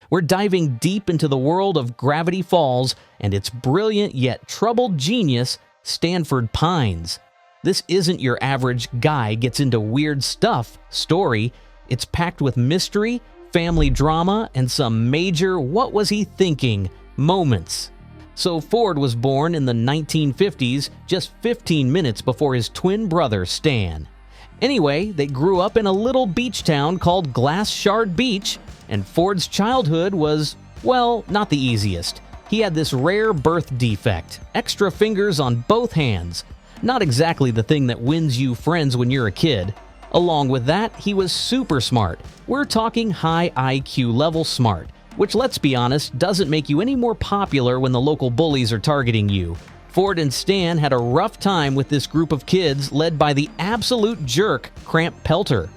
We're diving deep into the world of Gravity Falls and its brilliant yet troubled genius, Stanford Pines. This isn't your average guy gets into weird stuff story. It's packed with mystery, family drama, and some major what was he thinking moments. So Ford was born in the 1950s, just 15 minutes before his twin brother Stan. Anyway, they grew up in a little beach town called Glass Shard Beach, and Ford's childhood was, well, not the easiest. He had this rare birth defect, extra fingers on both hands. Not exactly the thing that wins you friends when you're a kid. Along with that, he was super smart. We're talking high IQ level smart, which, let's be honest, doesn't make you any more popular when the local bullies are targeting you. Ford and Stan had a rough time with this group of kids led by the absolute jerk, Cramp Pelter.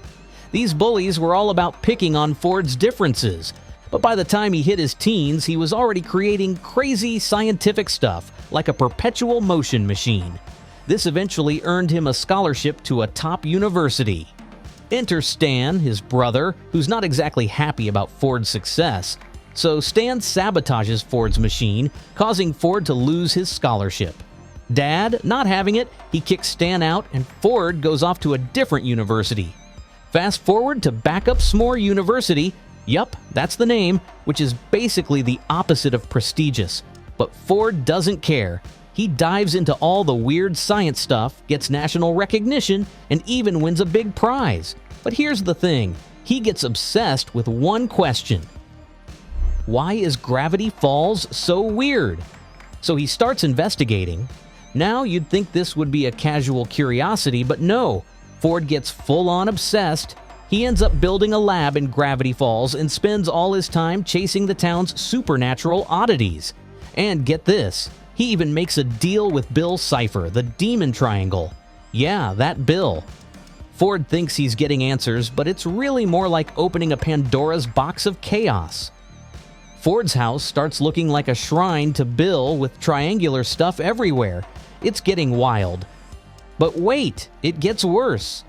These bullies were all about picking on Ford's differences, but by the time he hit his teens, he was already creating crazy scientific stuff like a perpetual motion machine. This eventually earned him a scholarship to a top university. Enter Stan, his brother, who's not exactly happy about Ford's success. So Stan sabotages Ford's machine, causing Ford to lose his scholarship. Dad, not having it, he kicks Stan out and Ford goes off to a different university. Fast forward to Backup S'more University, yup, that's the name, which is basically the opposite of prestigious. But Ford doesn't care. He dives into all the weird science stuff, gets national recognition, and even wins a big prize. But here's the thing, he gets obsessed with one question. Why is Gravity Falls so weird? So he starts investigating. Now you'd think this would be a casual curiosity, but no. Ford gets full-on obsessed. He ends up building a lab in Gravity Falls and spends all his time chasing the town's supernatural oddities. And get this, he even makes a deal with Bill Cipher, the Demon Triangle. Yeah, that Bill. Ford thinks he's getting answers, but it's really more like opening a Pandora's box of chaos. Ford's house starts looking like a shrine to Bill with triangular stuff everywhere. It's getting wild. But wait, it gets worse.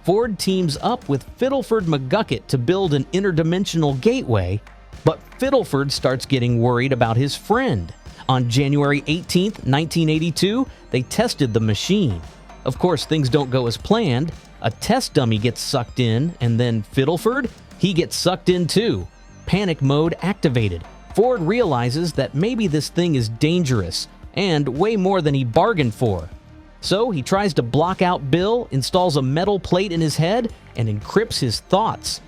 Ford teams up with Fiddleford McGucket to build an interdimensional gateway, but Fiddleford starts getting worried about his friend. On January 18, 1982, they tested the machine. Of course, things don't go as planned. A test dummy gets sucked in, and then Fiddleford, he gets sucked in too. Panic mode activated. Ford realizes that maybe this thing is dangerous, and way more than he bargained for. So he tries to block out Bill, installs a metal plate in his head, and encrypts his thoughts.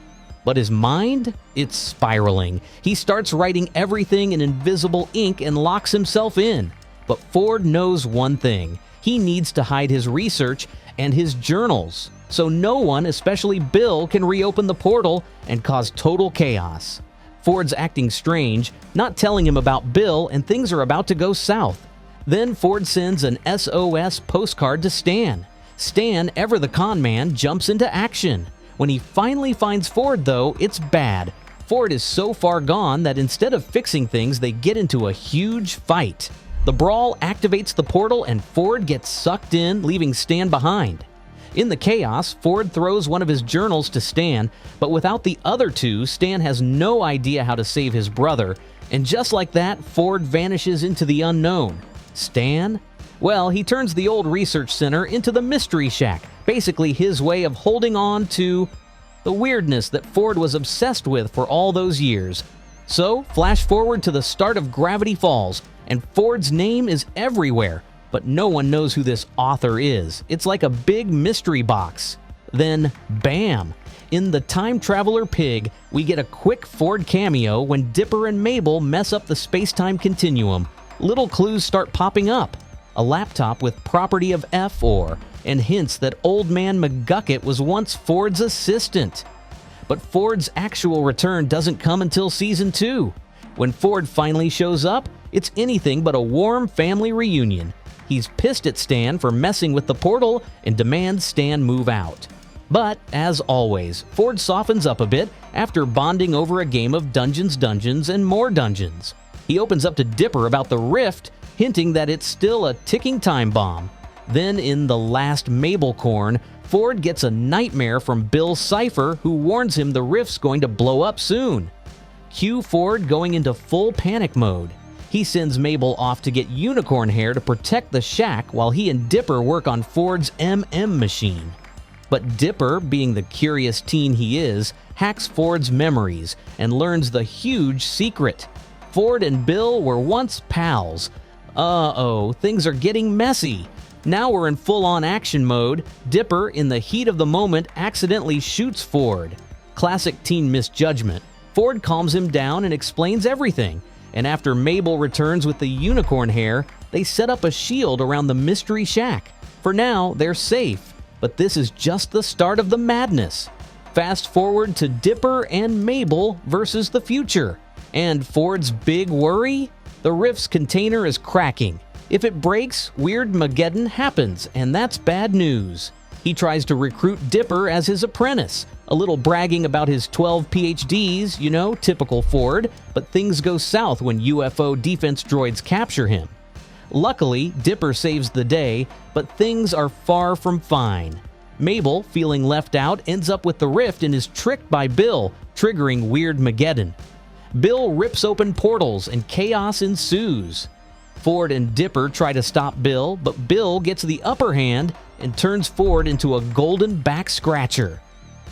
But his mind? It's spiraling. He starts writing everything in invisible ink and locks himself in. But Ford knows one thing. He needs to hide his research and his journals, so no one, especially Bill, can reopen the portal and cause total chaos. Ford's acting strange, not telling him about Bill, and things are about to go south. Then Ford sends an SOS postcard to Stan. Stan, ever the con man, jumps into action. When he finally finds Ford, though, it's bad. Ford is so far gone that instead of fixing things, they get into a huge fight. The brawl activates the portal and Ford gets sucked in, leaving Stan behind. In the chaos, Ford throws one of his journals to Stan, but without the other two, Stan has no idea how to save his brother, and just like that, Ford vanishes into the unknown. Stan? Well, he turns the old research center into the Mystery Shack, basically his way of holding on to the weirdness that Ford was obsessed with for all those years. So, flash forward to the start of Gravity Falls, and Ford's name is everywhere, but no one knows who this author is. It's like a big mystery box. Then, bam! In The Time Traveler Pig, we get a quick Ford cameo when Dipper and Mabel mess up the space-time continuum. Little clues start popping up. A laptop with property of F-Or, and hints that Old Man McGucket was once Ford's assistant. But Ford's actual return doesn't come until Season 2. When Ford finally shows up, it's anything but a warm family reunion. He's pissed at Stan for messing with the portal and demands Stan move out. But, as always, Ford softens up a bit after bonding over a game of Dungeons and more dungeons. He opens up to Dipper about the rift, hinting that it's still a ticking time bomb. Then in The Last Mabelcorn, Ford gets a nightmare from Bill Cipher, who warns him the rift's going to blow up soon. Cue Ford going into full panic mode. He sends Mabel off to get unicorn hair to protect the shack while he and Dipper work on Ford's MM machine. But Dipper, being the curious teen he is, hacks Ford's memories and learns the huge secret. Ford and Bill were once pals. Uh-oh, things are getting messy. Now we're in full-on action mode. Dipper, in the heat of the moment, accidentally shoots Ford. Classic teen misjudgment. Ford calms him down and explains everything. And after Mabel returns with the unicorn hair, they set up a shield around the mystery shack. For now, they're safe. But this is just the start of the madness. Fast forward to Dipper and Mabel versus the future. And Ford's big worry? The rift's container is cracking. If it breaks, Weird Mageddon happens, and that's bad news. He tries to recruit Dipper as his apprentice, a little bragging about his 12 PhDs, you know, typical Ford, but things go south when UFO defense droids capture him. Luckily, Dipper saves the day, but things are far from fine. Mabel, feeling left out, ends up with the rift and is tricked by Bill, triggering Weird Mageddon. Bill rips open portals and chaos ensues. Ford and Dipper try to stop Bill, but Bill gets the upper hand and turns Ford into a golden back scratcher.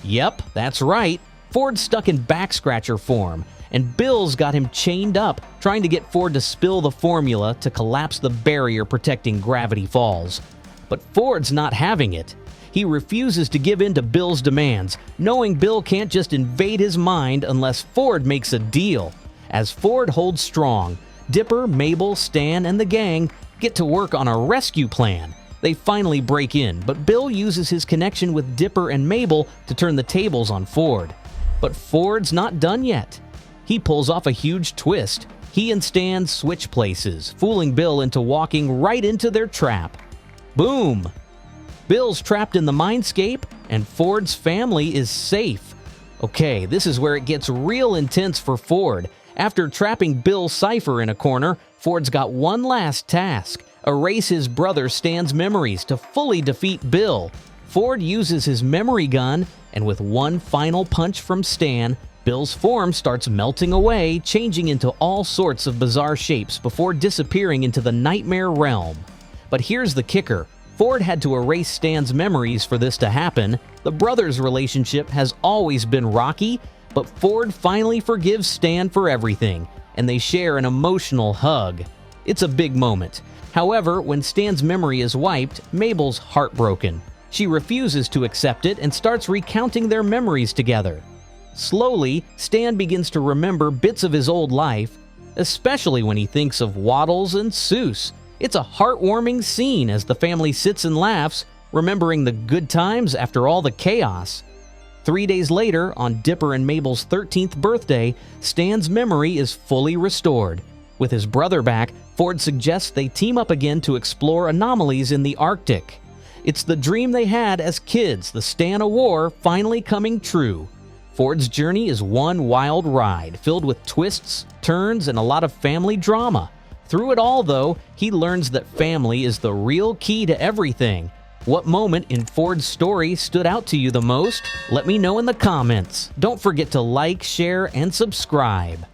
Yep, that's right. Ford's stuck in back scratcher form, and Bill's got him chained up, trying to get Ford to spill the formula to collapse the barrier protecting Gravity Falls. But Ford's not having it. He refuses to give in to Bill's demands, knowing Bill can't just invade his mind unless Ford makes a deal. As Ford holds strong, Dipper, Mabel, Stan, and the gang get to work on a rescue plan. They finally break in, but Bill uses his connection with Dipper and Mabel to turn the tables on Ford. But Ford's not done yet. He pulls off a huge twist. He and Stan switch places, fooling Bill into walking right into their trap. Boom! Bill's trapped in the mindscape, and Ford's family is safe. Okay, this is where it gets real intense for Ford. After trapping Bill Cipher in a corner, Ford's got one last task: erase his brother Stan's memories to fully defeat Bill. Ford uses his memory gun, and with one final punch from Stan, Bill's form starts melting away, changing into all sorts of bizarre shapes before disappearing into the nightmare realm. But here's the kicker. Ford had to erase Stan's memories for this to happen. The brothers' relationship has always been rocky, but Ford finally forgives Stan for everything, and they share an emotional hug. It's a big moment. However, when Stan's memory is wiped, Mabel's heartbroken. She refuses to accept it and starts recounting their memories together. Slowly, Stan begins to remember bits of his old life, especially when he thinks of Waddles and Seuss. It's a heartwarming scene as the family sits and laughs, remembering the good times after all the chaos. 3 days later, on Dipper and Mabel's 13th birthday, Stan's memory is fully restored. With his brother back, Ford suggests they team up again to explore anomalies in the Arctic. It's the dream they had as kids, the Stan of War, finally coming true. Ford's journey is one wild ride, filled with twists, turns, and a lot of family drama. Through it all, though, he learns that family is the real key to everything. What moment in Ford's story stood out to you the most? Let me know in the comments. Don't forget to like, share, and subscribe.